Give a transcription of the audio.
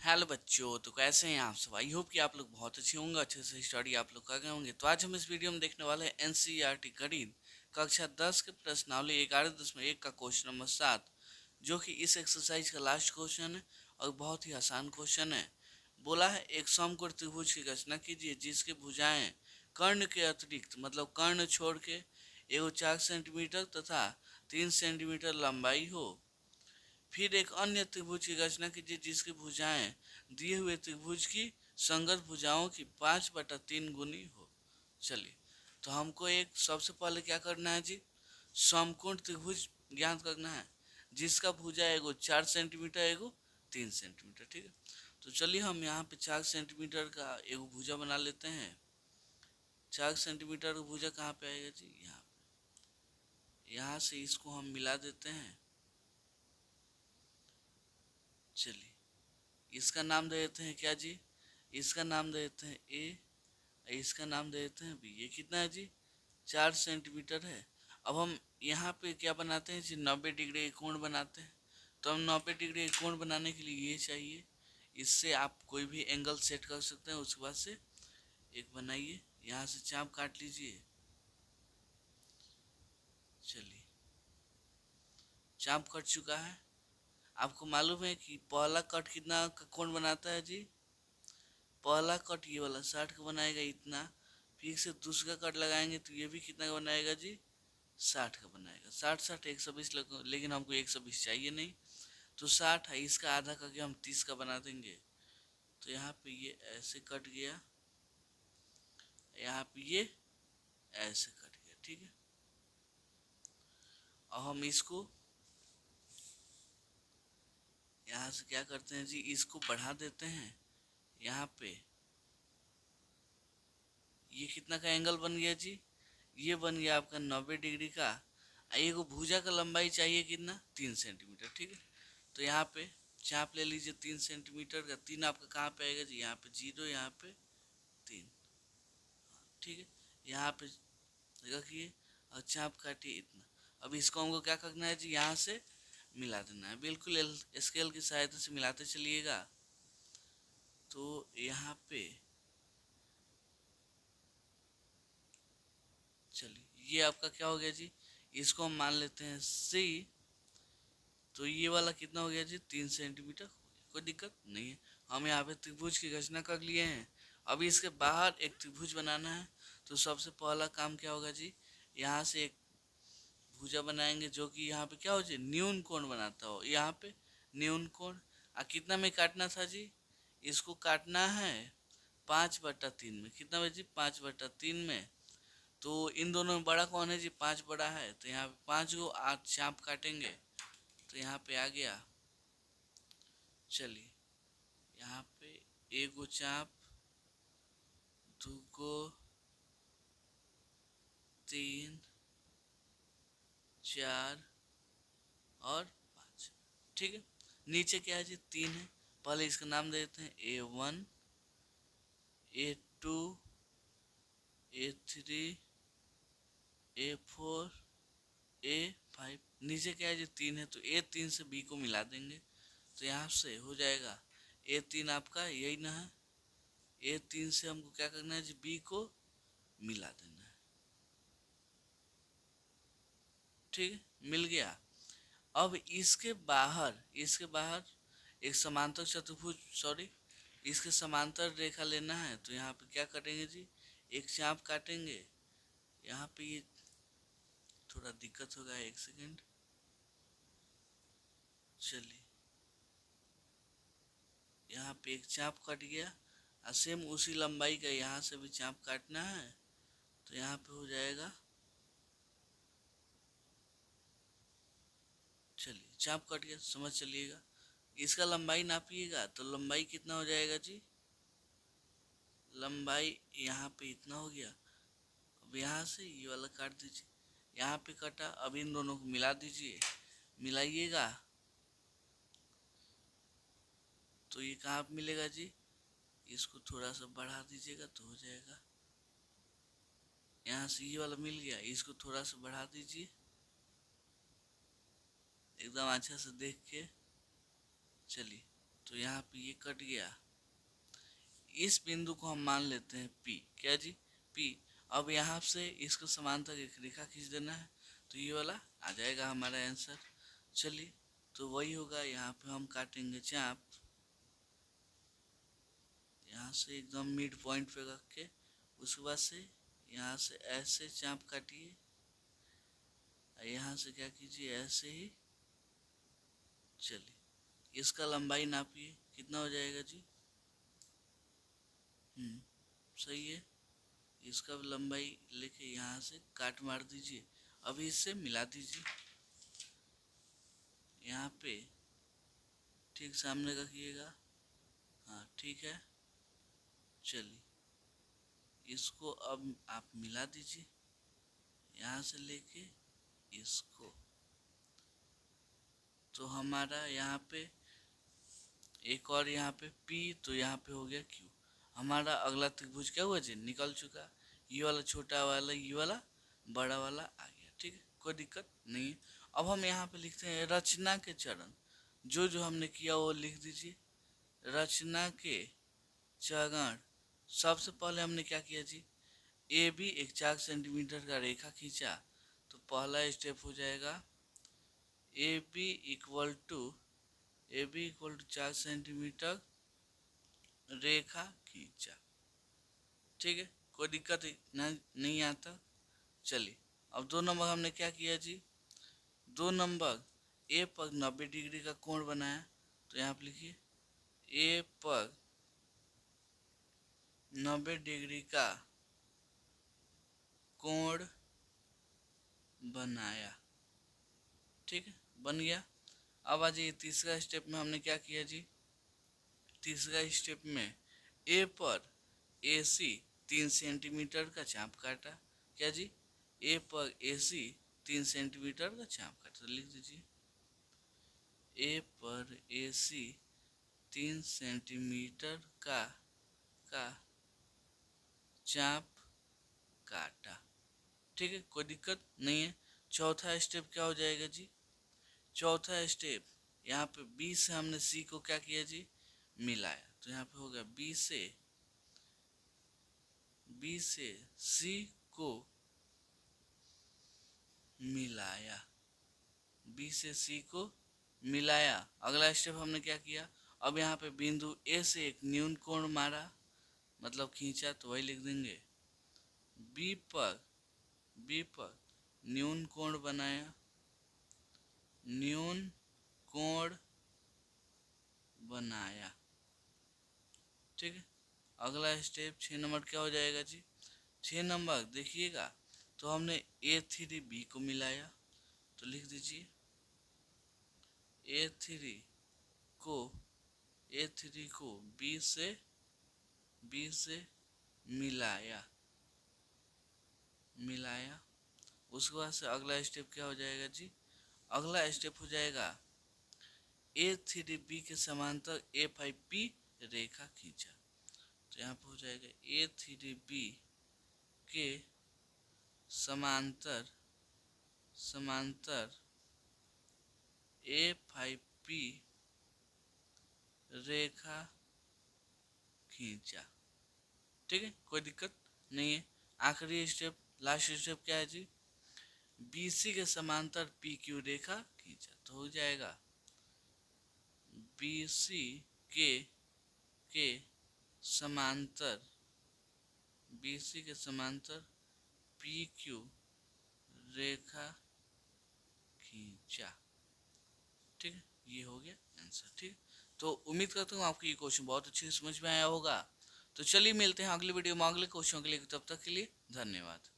Hello बच्चों, तो कैसे हैं आप सब। आई होप कि आप लोग बहुत अच्छे होंगे, अच्छे से स्टडी आप लोग कर गए होंगे। तो आज हम इस वीडियो में देखने वाले हैं एनसीईआरटी गणित कक्षा 10 के प्रश्नावली 11.1 का क्वेश्चन नंबर 7, जो कि इस एक्सरसाइज का लास्ट क्वेश्चन है और बहुत ही आसान क्वेश्चन है। बोला है एक समकोण त्रिभुज की रचना कीजिए जिसके भुजाएं कर्ण के अतिरिक्त, मतलब कर्ण छोड़ के, एगो 4 सेंटीमीटर तथा 3 सेंटीमीटर लंबाई हो। फिर एक अन्य त्रिभुज की रचना कीजिए जिसकी भुजाएं दिए हुए त्रिभुज की संगत भुजाओं की 5/3 गुनी हो। चलिए, तो हमको एक सबसे पहले क्या करना है जी, समकोण त्रिभुज ज्ञात करना है जिसका भुजा एगो 4 सेंटीमीटर, एगो 3 सेंटीमीटर। ठीक है, तो चलिए हम यहाँ पे 4 सेंटीमीटर का एगो भुजा बना लेते हैं। 4 सेंटीमीटर का भुजा कहाँ पे आएगा जी, यहाँ पे। यहाँ से इसको हम मिला देते हैं। चलिए, इसका नाम दे देते हैं क्या जी, इसका नाम दे देते हैं ए, इसका नाम दे देते हैं बी। ये कितना है जी, 4 सेंटीमीटर है। अब हम यहाँ पे क्या बनाते हैं जी, 90 डिग्री का कोण बनाते हैं। तो हम 90 डिग्री का कोण बनाने के लिए ये चाहिए, इससे आप कोई भी एंगल सेट कर सकते हैं। उसके बाद से एक बनाइए, यहाँ से चाप काट लीजिए। चलिए, चाप कट चुका है। आपको मालूम है कि पहला कट कितना का कोण बनाता है जी, पहला कट ये वाला 60 का बनाएगा इतना। फिर से दूसरा कट लगाएंगे तो ये भी कितना का बनाएगा जी, 60 का बनाएगा। 60 60 120 लेकिन हमको 120 चाहिए नहीं, तो 60 है, इसका आधा करके हम 30 का बना देंगे। तो यहाँ पे ये ऐसे कट गया, यहाँ पे ये ऐसे कट गया। ठीक है, और हम इसको यहाँ से क्या करते हैं जी, इसको बढ़ा देते हैं। यहाँ पे ये कितना का एंगल बन गया जी, ये बन गया आपका 90 डिग्री का। एगो भुजा का लंबाई चाहिए कितना, 3 सेंटीमीटर। ठीक है, तो यहाँ पे चाप ले लीजिए 3 सेंटीमीटर का। 3 आपका कहाँ पे आएगा जी, यहाँ पे 0, यहाँ पे 3। ठीक है, यहाँ पे रखिए और चाप काटिए इतना। अब इसको हमको क्या करना है जी, यहाँ से मिला देना है। बिल्कुल स्केल की सहायता से मिलाते चलिएगा। तो यहाँ पे चलिए, ये आपका क्या हो गया जी, इसको हम मान लेते हैं सी। तो ये वाला कितना हो गया जी, 3 सेंटीमीटर हो गया। कोई दिक्कत नहीं है, हम यहाँ पे त्रिभुज की रचना कर लिए हैं। अभी इसके बाहर एक त्रिभुज बनाना है। तो सबसे पहला काम क्या होगा जी, यहाँ से एक भुजा बनाएंगे जो कि यहाँ पे क्या हो जी, न्यून कोण बनाता हो। यहाँ पे न्यून कोण कितना में काटना था जी, इसको काटना है 5/3 में। कितना में जी, 5/3 में। तो इन दोनों में बड़ा कौन है जी, 5 बड़ा है। तो यहाँ पे 5 को 8 चाप काटेंगे, तो यहाँ पे आ गया। चलिए, यहाँ पे एगो चाप, दूगो, 3, 4 और 5। ठीक है, नीचे क्या है जी, 3 है। पहले इसका नाम दे देते हैं A1, A2, A3, A4, A5। नीचे क्या है जी, 3 है, तो A3 से B को मिला देंगे। तो यहाँ से हो जाएगा A3 आपका यही ना है। A3 से हमको क्या करना है जी, B को मिला देना है। ठीक है, मिल गया। अब इसके बाहर एक समांतर चतुर्भुज, सॉरी, इसके समांतर रेखा लेना है। तो यहाँ पे क्या करेंगे जी, एक चाप काटेंगे। यहाँ पे ये थोड़ा दिक्कत होगा, एक सेकेंड। चलिए, यहाँ पे एक चाप कट गया और सेम उसी लंबाई का यहाँ से भी चाप काटना है। तो यहाँ पे हो जाएगा। चलिए, चाप कट गया, समझ चलिएगा। इसका लंबाई नापिएगा तो लंबाई कितना हो जाएगा जी, लंबाई यहाँ पे इतना हो गया। अब यहाँ से ये वाला काट दीजिए, यहाँ पे कटा। अब इन दोनों को मिला दीजिए, मिलाइएगा। तो ये कहाँ पे मिलेगा जी, इसको थोड़ा सा बढ़ा दीजिएगा तो हो जाएगा। यहाँ से ये वाला मिल गया, इसको थोड़ा सा बढ़ा दीजिए एकदम अच्छा से देख के। चलिए, तो यहाँ पे ये कट गया। इस बिंदु को हम मान लेते हैं P, क्या जी, P। अब यहाँ से इसको समांतर एक रेखा खींच देना है, तो ये वाला आ जाएगा हमारा आंसर। चलिए, तो वही होगा, यहाँ पे हम काटेंगे चाप, यहाँ से एकदम मिड पॉइंट पे रख के, उसके बाद से यहाँ से ऐसे चाप काटिए, यहाँ से क्या कीजिए, ऐसे ही। चलिए, इसका लंबाई नापिए, कितना हो जाएगा जी। सही है। इसका लंबाई लेके यहाँ से काट मार दीजिए। अभी इससे मिला दीजिए, यहाँ पे ठीक सामने रखिएगा। हाँ ठीक है। चलिए, इसको अब आप मिला दीजिए, यहाँ से लेके इसको। तो हमारा यहाँ पे एक और यहाँ पे P, तो यहाँ पे हो गया Q। हमारा अगला त्रिभुज क्या हुआ जी, निकल चुका। ये वाला छोटा वाला, ये वाला बड़ा वाला आ गया। ठीक है, कोई दिक्कत नहीं है। अब हम यहाँ पे लिखते हैं रचना के चरण। जो जो हमने किया वो लिख दीजिए। रचना के चरण, सबसे पहले हमने क्या किया जी, ए बी एक 4 सेंटीमीटर का रेखा खींचा। तो पहला स्टेप हो जाएगा A B equal to 4 centimetre रेखा खींचा। ठीक है, कोई दिक्कत नहीं आता। चलिए, अब 2 नंबर हमने क्या किया जी, 2 नंबर ए पर 90 डिग्री का कोण बनाया। तो यहाँ पर लिखिए ए पर 90 डिग्री का कोण बनाया। ठीक है, बन गया। अब आ जाइए तीसरा स्टेप में हमने क्या किया जी, तीसरा स्टेप में ए पर AC 3 सेंटीमीटर का चाप काटा। क्या जी, ए पर AC 3 सेंटीमीटर का चाप काटा। तो लिख दीजिए ए पर AC 3 सेंटीमीटर का चाप काटा। ठीक है, कोई दिक्कत नहीं है। चौथा स्टेप क्या हो जाएगा जी, चौथा स्टेप यहाँ पे B से हमने C को क्या किया जी, मिलाया। तो यहाँ पे होगा B से C को मिलाया, B से C को मिलाया। अगला स्टेप हमने क्या किया, अब यहाँ पे बिंदु A से एक न्यून कोण मारा, मतलब खींचा। तो वही लिख देंगे B पर न्यून कोण बनाया, न्यून कोण बनाया। ठीक है, अगला स्टेप 6 नंबर क्या हो जाएगा जी, 6 नंबर देखिएगा, तो हमने A3B को मिलाया। तो लिख दीजिए A3 को B से मिलाया। उसके बाद से अगला स्टेप क्या हो जाएगा जी, अगला स्टेप हो जाएगा A3B के समांतर A5P रेखा खींचा। तो यहाँ पर हो जाएगा A3B के समांतर A5P रेखा खींचा। ठीक है, कोई दिक्कत नहीं है। आखिरी स्टेप, लास्ट स्टेप क्या है जी, BC के समांतर PQ रेखा खींचा। तो हो जाएगा BC के समांतर PQ रेखा खींचा। ठीक है, ये हो गया आंसर। ठीक, तो उम्मीद करता हूँ आपको ये क्वेश्चन बहुत अच्छे से समझ में आया होगा। तो चलिए मिलते हैं अगली वीडियो में अगले क्वेश्चन के लिए, तब तक के लिए धन्यवाद।